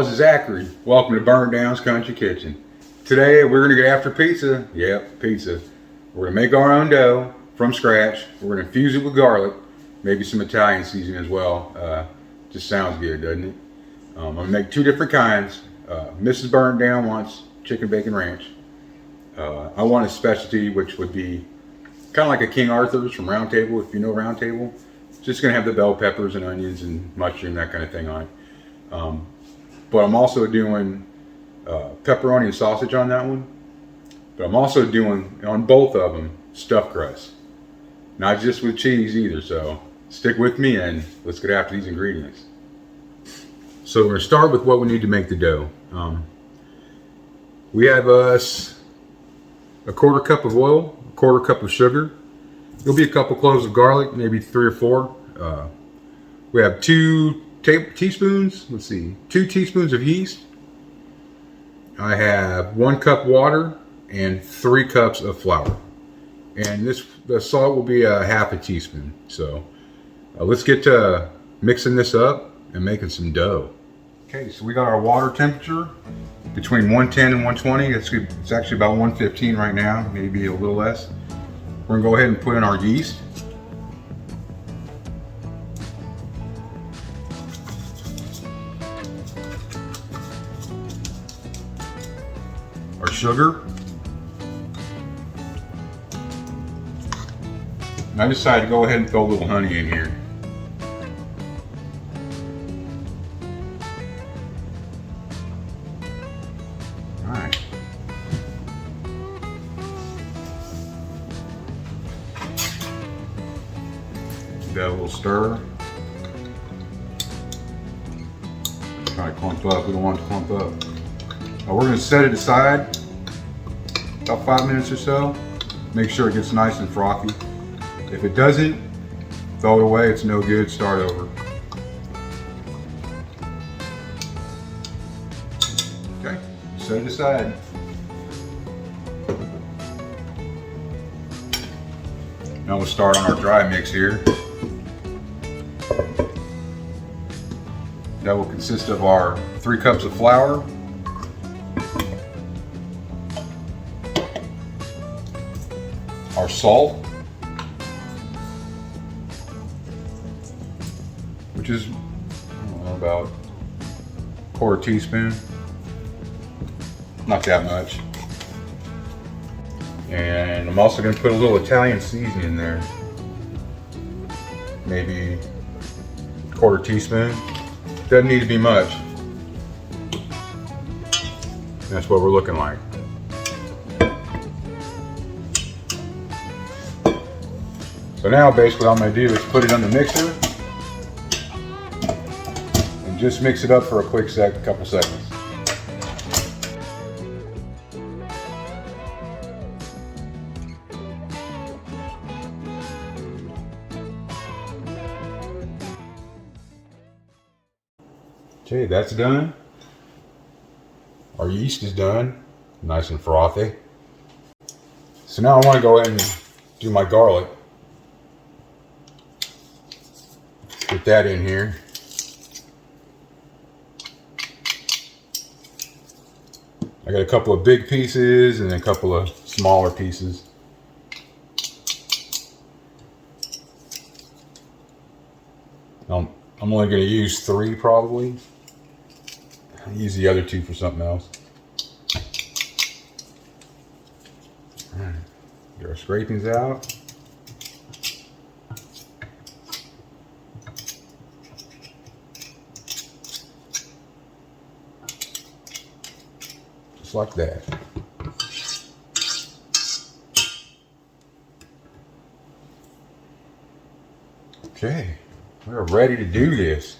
this is Zachary. Welcome to Burn Down's Country Kitchen. Today we're going to get after pizza. Yep, pizza. We're going to make our own dough from scratch. We're going to infuse it with garlic, maybe some Italian seasoning as well. Just sounds good, doesn't it? I'm going to make two different kinds. Mrs. Burn Down wants chicken bacon ranch. I want a specialty, which would be kind of like a King Arthur's from Round Table, if you know Round Table. It's just going to have the bell peppers and onions and mushroom, that kind of thing on it. But I'm also doing pepperoni and sausage on that one. But I'm also doing, on both of them, stuffed crust. Not just with cheese either, so stick with me and let's get after these ingredients. So we're going to start with what we need to make the dough. We have us a quarter cup of oil, a quarter cup of sugar. There'll be a couple cloves of garlic, maybe 3 or 4. We have 2 teaspoons, let's see, 2 teaspoons of yeast. I have 1 cup water and 3 cups of flour. And the salt will be a half a teaspoon. So let's get to mixing this up and making some dough. Okay, so we got our water temperature between 110 and 120. It's actually about 115 right now, maybe a little less. We're gonna go ahead and put in our yeast. Our sugar. And I decided to go ahead and throw a little honey in here. Alright. Give that a little stir. Try to clump up, we don't want it to clump up. Now we're going to set it aside about 5 minutes or so. Make sure it gets nice and frothy. If it doesn't, throw it away, it's no good, start over. Okay, set it aside. Now we'll start on our dry mix here. That will consist of our 3 cups of flour, our salt, which is, I don't know, about a quarter teaspoon, not that much. And I'm also going to put a little Italian seasoning in there, maybe a quarter teaspoon. Doesn't need to be much. That's what we're looking like. So now basically all I'm going to do is put it on the mixer and just mix it up for a quick couple seconds. Okay, that's done. Our yeast is done, nice and frothy. So now I want to go ahead and do my garlic. Put that in here. I got a couple of big pieces and a couple of smaller pieces. I'm only going to use 3 probably. I'll use the other 2 for something else. All right. Get our scrapings out. Just like that. Okay, we're ready to do this.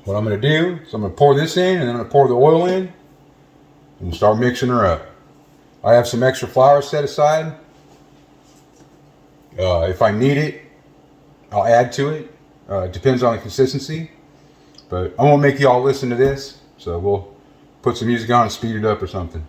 What I'm going to do is I'm going to pour this in and then I'm going to pour the oil in and start mixing her up. I have some extra flour set aside. If I need it, I'll add to it. It depends on the consistency. But I won't make you all listen to this, so we'll put some music on and speed it up or something.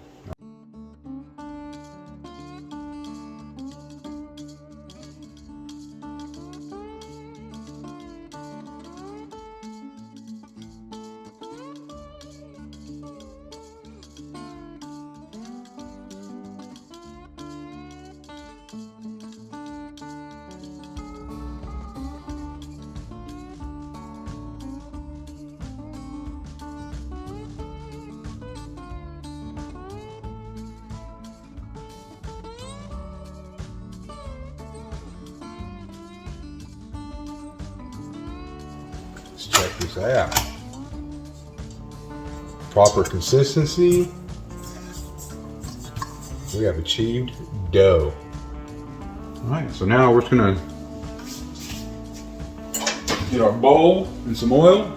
this out. Proper consistency. We have achieved dough. All right, so now we're just gonna get our bowl and some oil.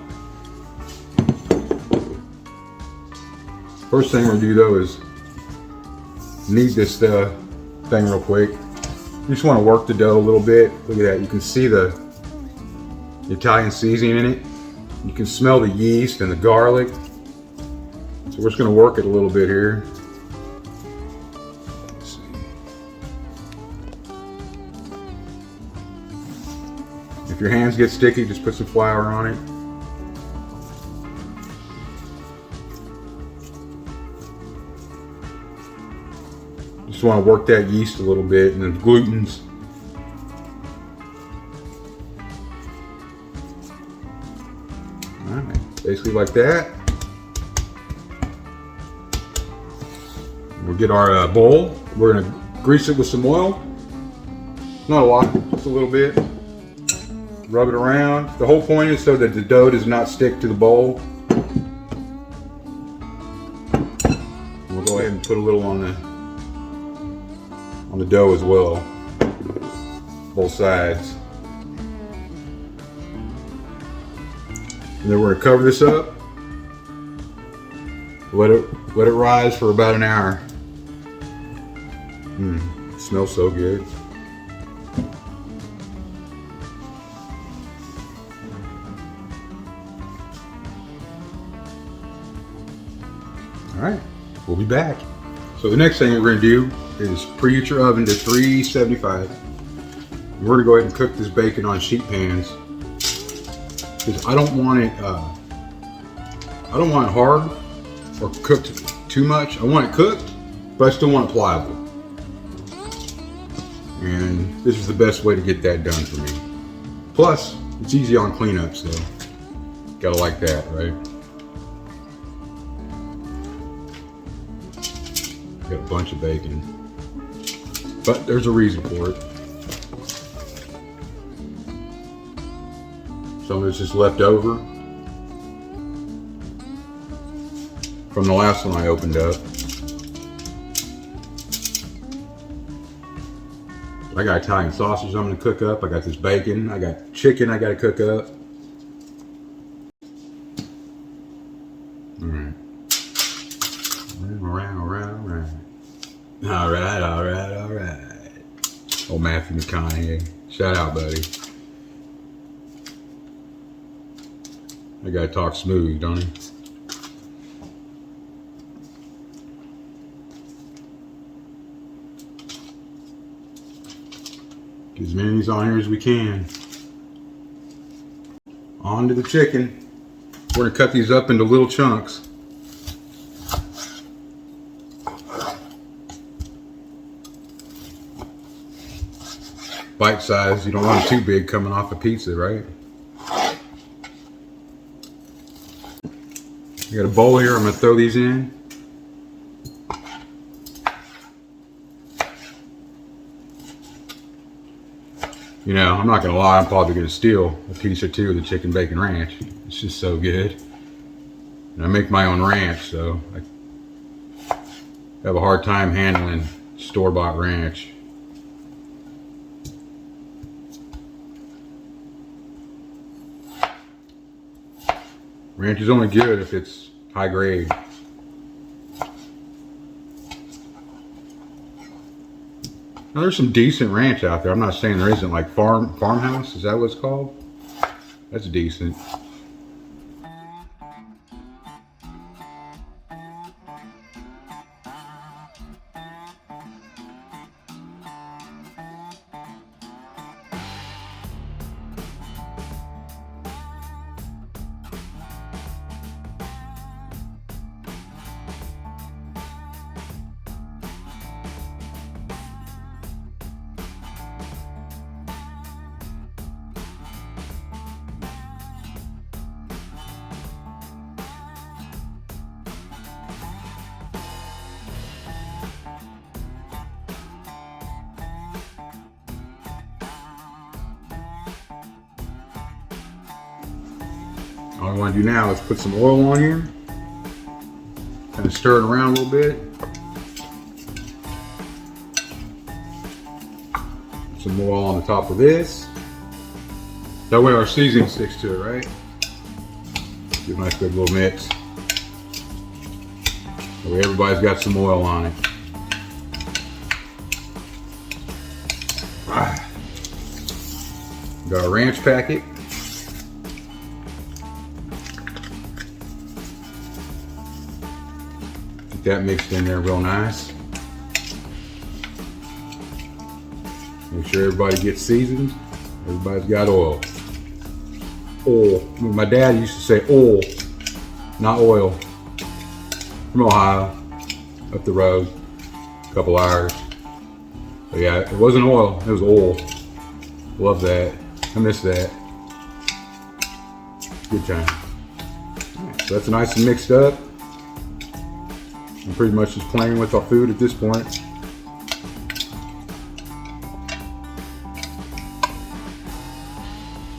First thing we're gonna do though is knead this thing real quick. You just want to work the dough a little bit. Look at that, you can see the Italian seasoning in it. You can smell the yeast and the garlic. So we're just gonna work it a little bit here. Let's see. If your hands get sticky, just put some flour on it. Just want to work that yeast a little bit, and the glutens. All right, basically like that. We'll get our bowl. We're gonna grease it with some oil. Not a lot, just a little bit. Rub it around. The whole point is so that the dough does not stick to the bowl. We'll go ahead and put a little on the dough as well, both sides. And then we're gonna cover this up. Let it rise for about an hour. It smells so good. All right, we'll be back. So the next thing we're going to do is preheat your oven to 375. We're going to go ahead and cook this bacon on sheet pans because I don't want it hard or cooked too much. I want it cooked, but I still want it pliable. And this is the best way to get that done for me. Plus, it's easy on cleanup, so gotta like that, right? Got a bunch of bacon, but there's a reason for it. Some of it's just left over from the last one I opened up. I got Italian sausage I'm gonna cook up. I got this bacon. I got chicken I gotta cook up. All right. All right. Old Matthew McConaughey. Shout out, buddy. I gotta talk smooth, don't he? Get as many on here as we can. On to the chicken. We're gonna cut these up into little chunks. Bite size, you don't want it too big coming off a pizza, right? I got a bowl here, I'm gonna throw these in. You know, I'm not gonna lie, I'm probably gonna steal a piece or two of the chicken bacon ranch. It's just so good. And I make my own ranch, so I have a hard time handling store-bought ranch. Ranch is only good if it's high grade. Now there's some decent ranch out there. I'm not saying there isn't, like farmhouse, is that what it's called? That's decent. All I want to do now is put some oil on here. Kind of stir it around a little bit. Some oil on the top of this. That way our seasoning sticks to it, right? Give a nice good little mix. That way everybody's got some oil on it. Got a ranch packet. Get that mixed in there real nice. Make sure everybody gets seasoned. Everybody's got oil. Oil. My dad used to say oil, not oil. From Ohio, up the road, a couple hours. But yeah, it wasn't oil, it was oil. Love that. I miss that. Good time. Right, so that's nice and mixed up. I'm pretty much just playing with our food at this point.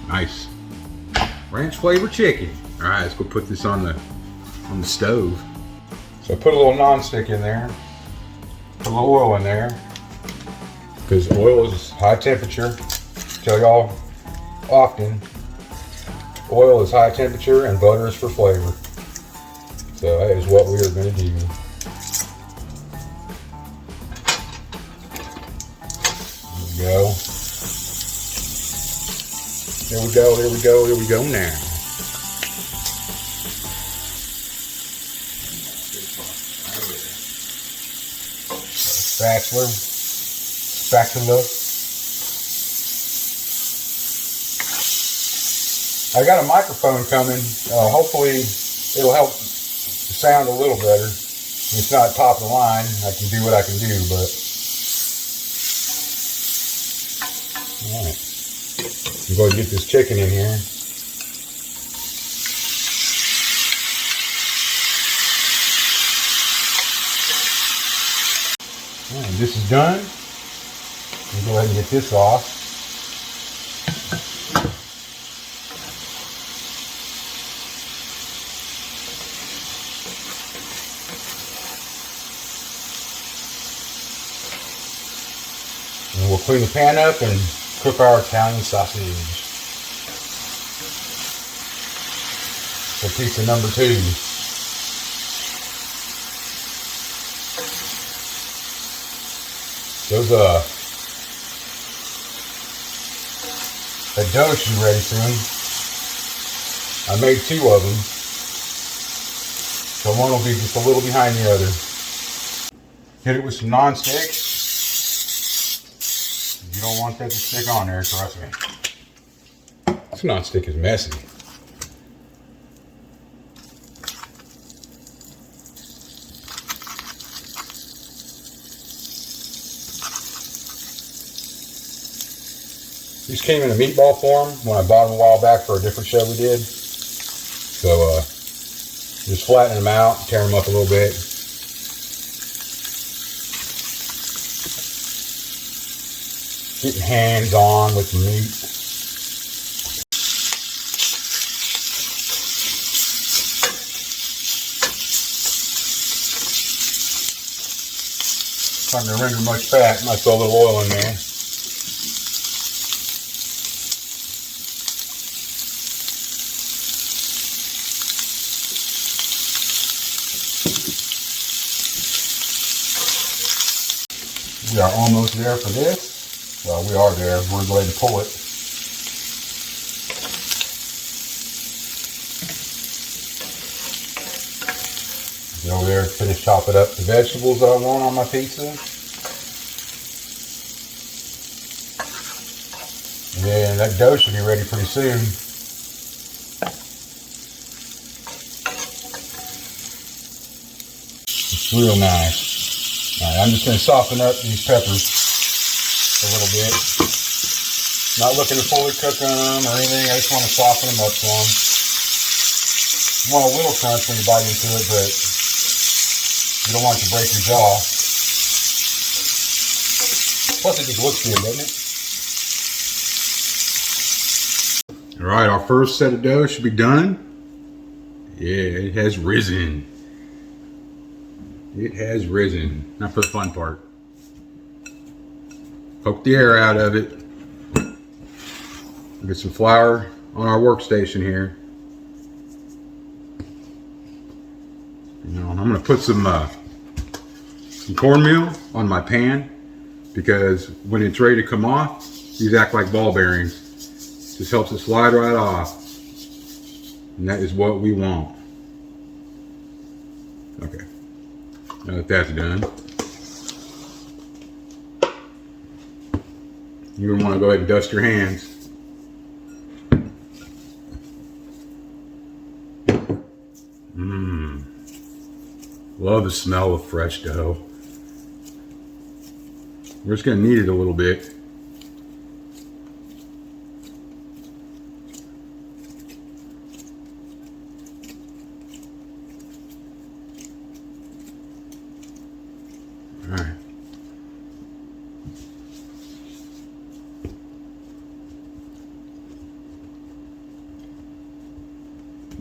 Nice. Ranch flavored chicken. All right, let's go put this on the stove. So I put a little nonstick in there. Put a little oil in there. Because oil is high temperature. Tell y'all often, oil is high temperature and butter is for flavor. So that is what we are going to do. There we go. There we go, there we go, there we go now. Spatula. I got a microphone coming. Hopefully it'll help the sound a little better. It's not top of the line. I can do what I can do, but all right. I'm going to get this chicken in here. All right, this is done. We'll go ahead and get this off. And we'll clean the pan up and cook our Italian sausage. For pizza number 2. That dough should be ready soon. I made 2 of them. So one will be just a little behind the other. Hit it with some non-stick. You don't want that to stick on there, trust me. This non-stick is messy. These came in a meatball form when I bought them a while back for a different show we did. So just flatten them out, tear them up a little bit. Getting hands on with the meat. Trying to render much fat, might throw a little oil in there. We are almost there for this. Well, we are there. We're going to go ahead and pull it. Go over there and finish chopping up the vegetables that I want on my pizza. And then that dough should be ready pretty soon. It's real nice. Alright, I'm just going to soften up these peppers a little bit. Not looking to fully cook them or anything. I just want to soften them up some. You want a little crunch when you bite into it, but you don't want it to break your jaw. Plus it just looks good, doesn't it? Alright, our first set of dough should be done. Yeah, it has risen. It has risen. Now for the fun part. Poke the air out of it. Get some flour on our workstation here. I'm going to put some cornmeal on my pan, because when it's ready to come off, these act like ball bearings. Just helps it slide right off. And that is what we want. Okay. Now that that's done, you're going to want to go ahead and dust your hands. Love the smell of fresh dough. We're just going to knead it a little bit. All right.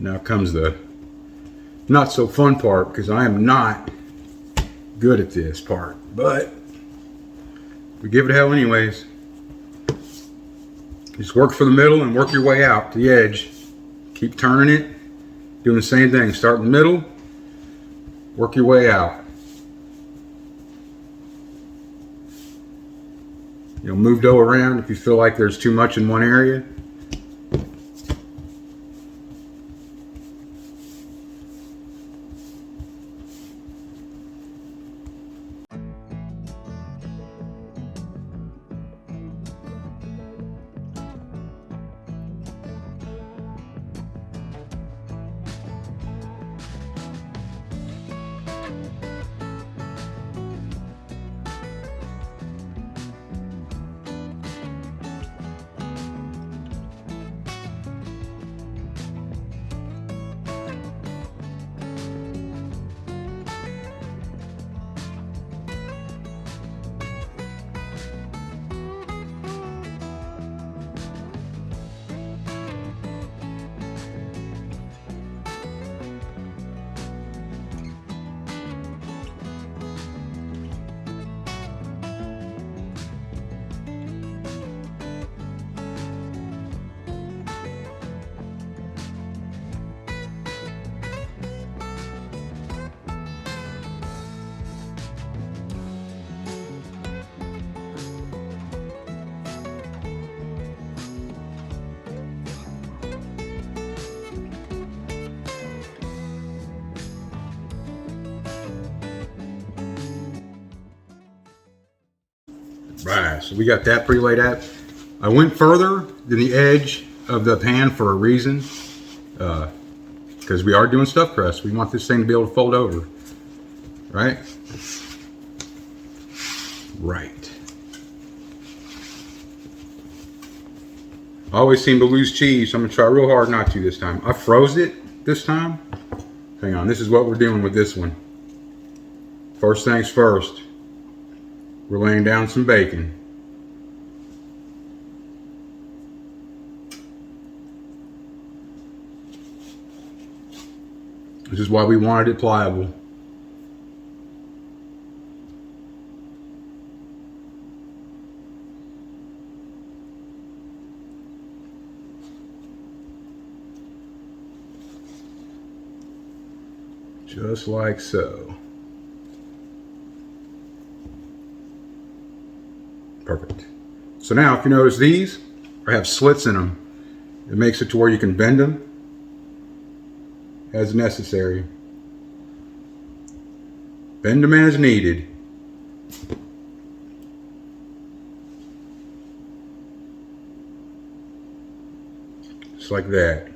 Now comes the not so fun part, because I am not good at this part, but we give it a hell anyways. Just work for the middle and work your way out to the edge. Keep turning it, doing the same thing. Start in the middle, work your way out. Move dough around if you feel like there's too much in one area. Right, so we got that pretty laid out. I went further than the edge of the pan for a reason, because we are doing stuffed crust. We want this thing to be able to fold over, right? Right. I always seem to lose cheese, so I'm gonna try real hard not to this time. I froze it this time. Hang on, this is what we're doing with this one. First things first. We're laying down some bacon. This is why we wanted it pliable. Just like so. Perfect. So now if you notice, these have slits in them. It makes it to where you can bend them as necessary. Bend them as needed. Just like that.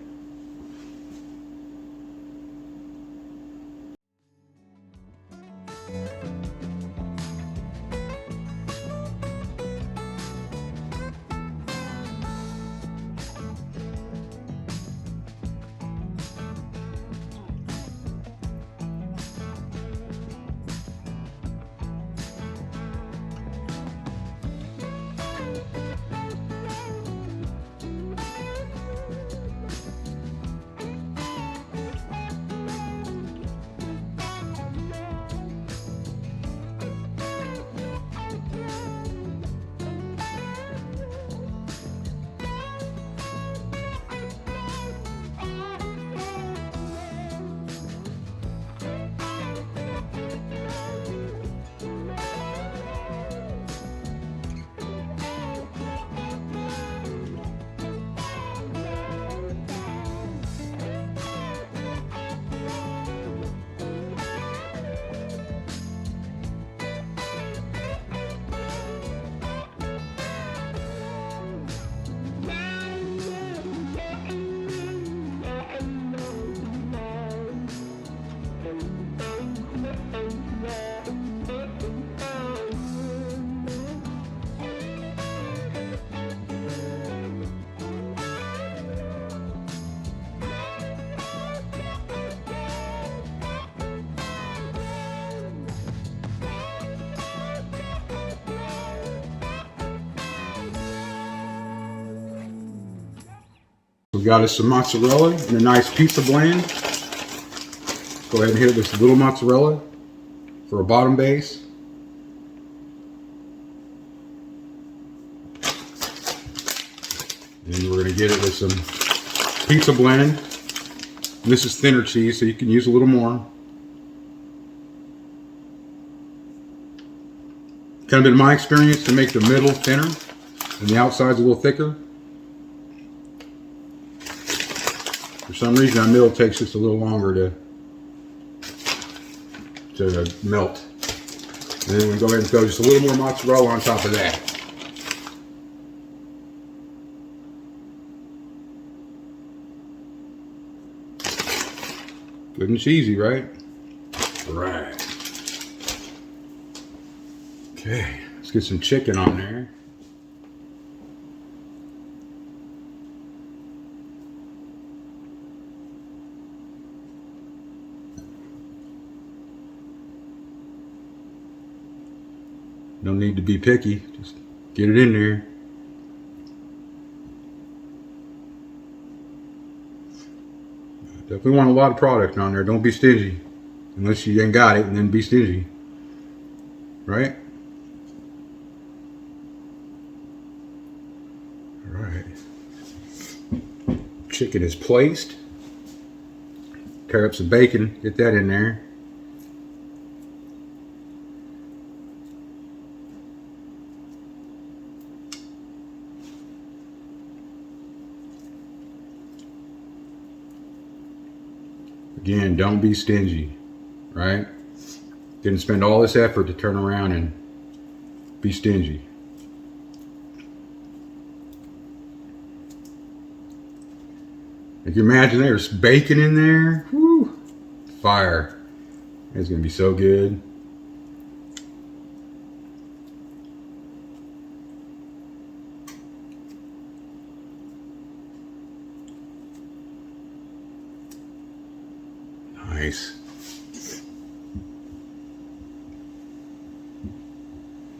got us some mozzarella and a nice pizza blend. Go ahead and hit this little mozzarella for a bottom base. And we're going to get it with some pizza blend. And this is thinner cheese, so you can use a little more. Kind of been my experience to make the middle thinner and the outside's a little thicker. For some reason, that middle takes just a little longer to melt. And then we go ahead and throw just a little more mozzarella on top of that. Good and cheesy, right? Right. Okay, let's get some chicken on there. No need to be picky, just get it in there. Definitely want a lot of product on there. Don't be stingy. Unless you ain't got it, and then be stingy. Right? Alright. Chicken is placed. Tear up some bacon. Get that in there. Again, don't be stingy, right? Didn't spend all this effort to turn around and be stingy. If you imagine there's bacon in there, whoo, fire. It's gonna be so good. Nice.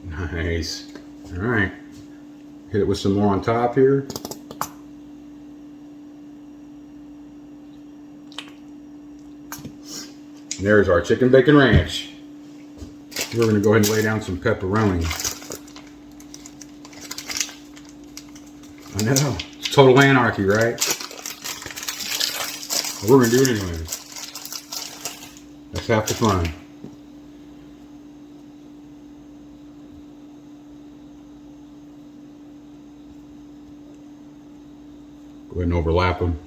Nice. All right. Hit it with some more on top here. And there's our chicken bacon ranch. We're going to go ahead and lay down some pepperoni. I know. It's total anarchy, right? But we're going to do it anyway. That's half the fun. Go ahead and overlap them.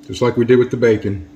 Just like we did with the bacon.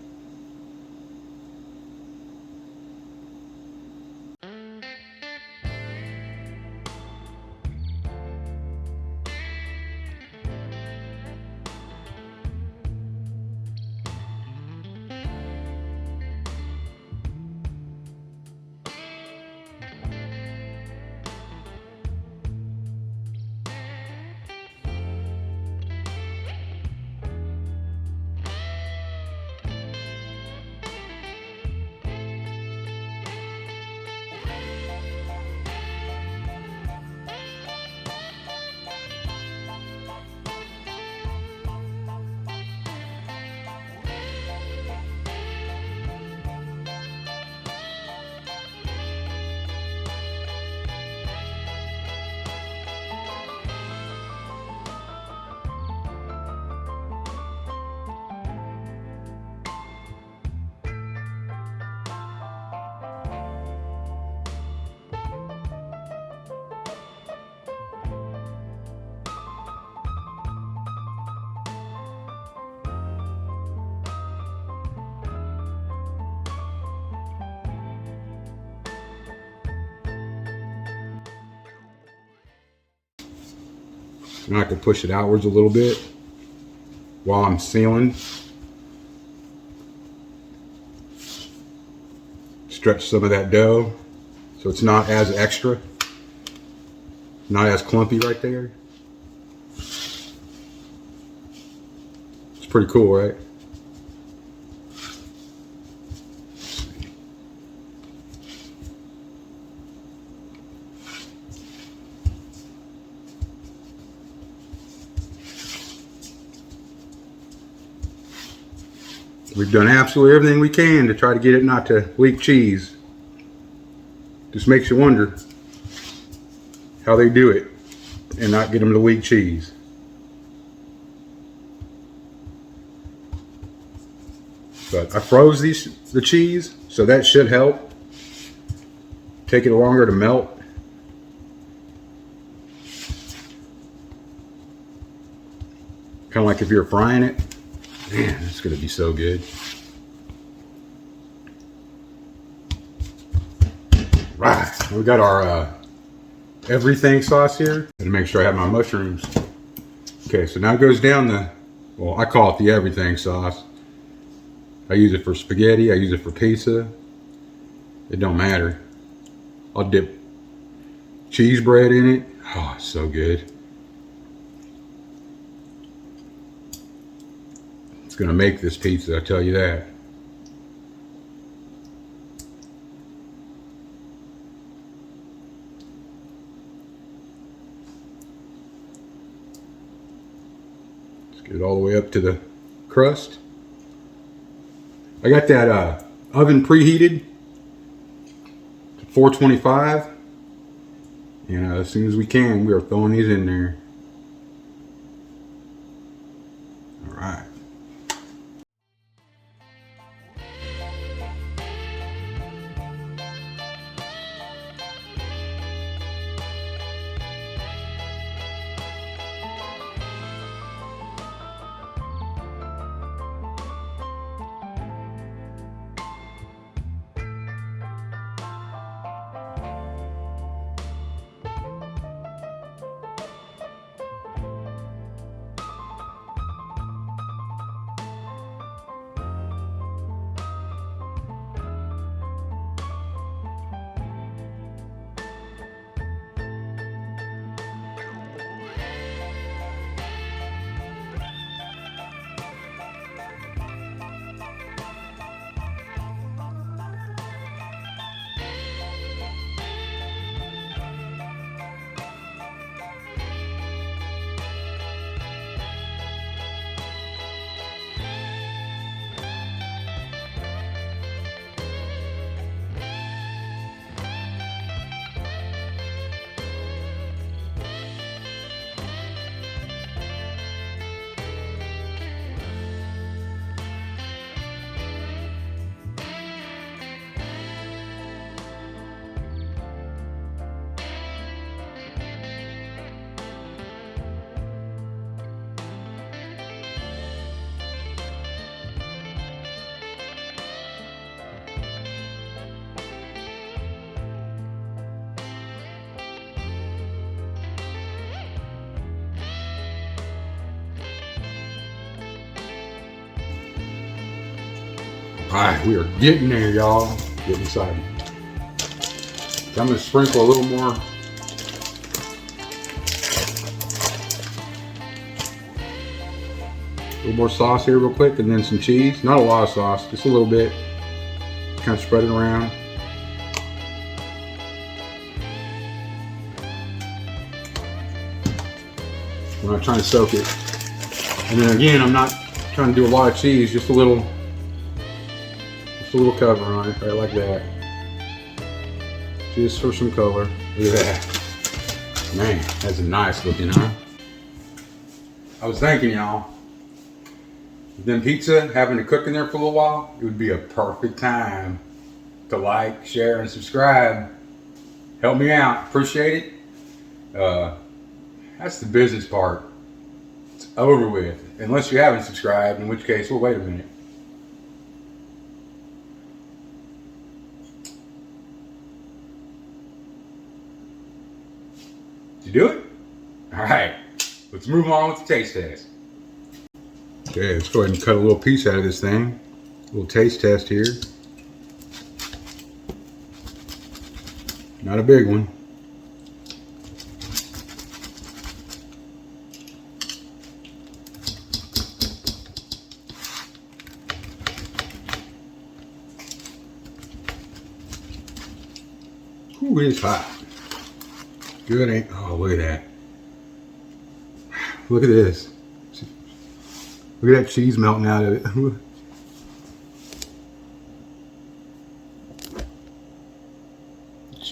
And I can push it outwards a little bit while I'm sealing. Stretch some of that dough so it's not as extra, not as clumpy right there. It's pretty cool, right? We've done absolutely everything we can to try to get it not to leak cheese. Just makes you wonder how they do it and not get them to leak cheese. But I froze the cheese, so that should help. Take it longer to melt. Kind of like if you're frying it. Man, it's going to be so good. Right, we got our everything sauce here. Gotta make sure I have my mushrooms. Okay, so now it goes down the, well, I call it the everything sauce. I use it for spaghetti, I use it for pizza. It don't matter. I'll dip cheese bread in it. Oh, it's so good. It's gonna make this pizza, I tell you that. Let's get it all the way up to the crust. I got that oven preheated to 425. And as soon as we can, we are throwing these in there. All right. Alright, we are getting there, y'all. Getting excited. I'm going to sprinkle a little more. A little more sauce here real quick, and then some cheese. Not a lot of sauce, just a little bit. Kind of spread it around. We're not trying to soak it. And then again, I'm not trying to do a lot of cheese, just a little cover on it, right like that. Just for some color. Look at that. Man, that's nice looking, huh? I was thinking, y'all, then pizza, having to cook in there for a little while, it would be a perfect time to like, share, and subscribe. Help me out. Appreciate it. That's the business part. It's over with. Unless you haven't subscribed, in which case, well, wait a minute. Did you do it? All right, let's move on with the taste test. Okay, let's go ahead and cut a little piece out of this thing. A little taste test here. Not a big one. Ooh, it's hot. Good, ain't? Oh, look at that. Look at this. Look at that cheese melting out of it.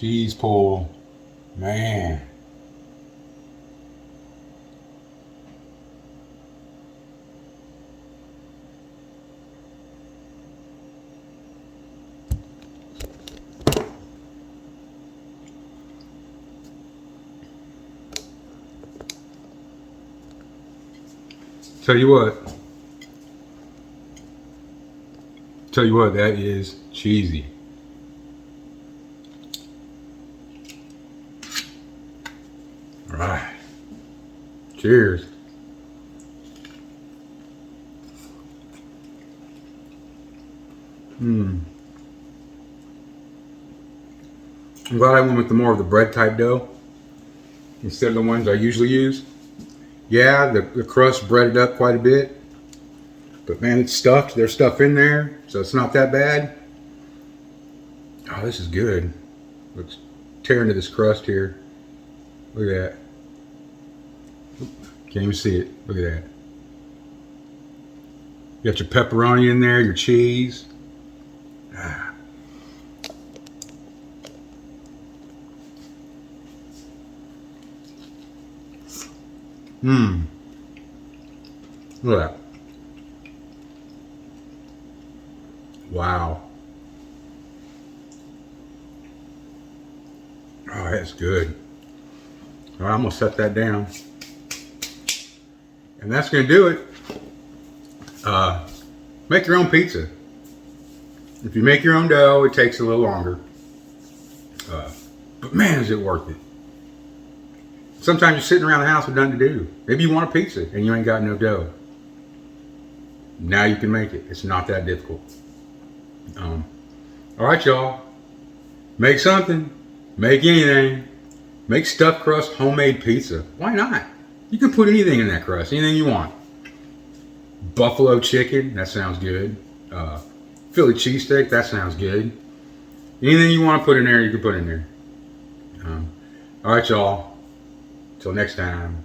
cheese pull. Man. Tell you what, that is cheesy. All right. Cheers. I'm glad I went with the more of the bread type dough instead of the ones I usually use. Yeah, the crust breaded up quite a bit, but man, it's stuffed. There's stuff in there, so it's not that bad. Oh, this is good. Let's tear into this crust here. Look at that. Can't even see it. Look at that. You got your pepperoni in there, your cheese. Look at that. Wow. Oh, that's good. All right, I'm gonna set that down. And that's gonna do it. Make your own pizza. If you make your own dough, it takes a little longer. But man, is it worth it. Sometimes you're sitting around the house with nothing to do. Maybe you want a pizza and you ain't got no dough. Now you can make it. It's not that difficult. All right, y'all. Make something. Make anything. Make stuffed crust homemade pizza. Why not? You can put anything in that crust. Anything you want. Buffalo chicken. That sounds good. Philly cheesesteak. That sounds good. Anything you want to put in there, you can put in there. All right, y'all. Till next time.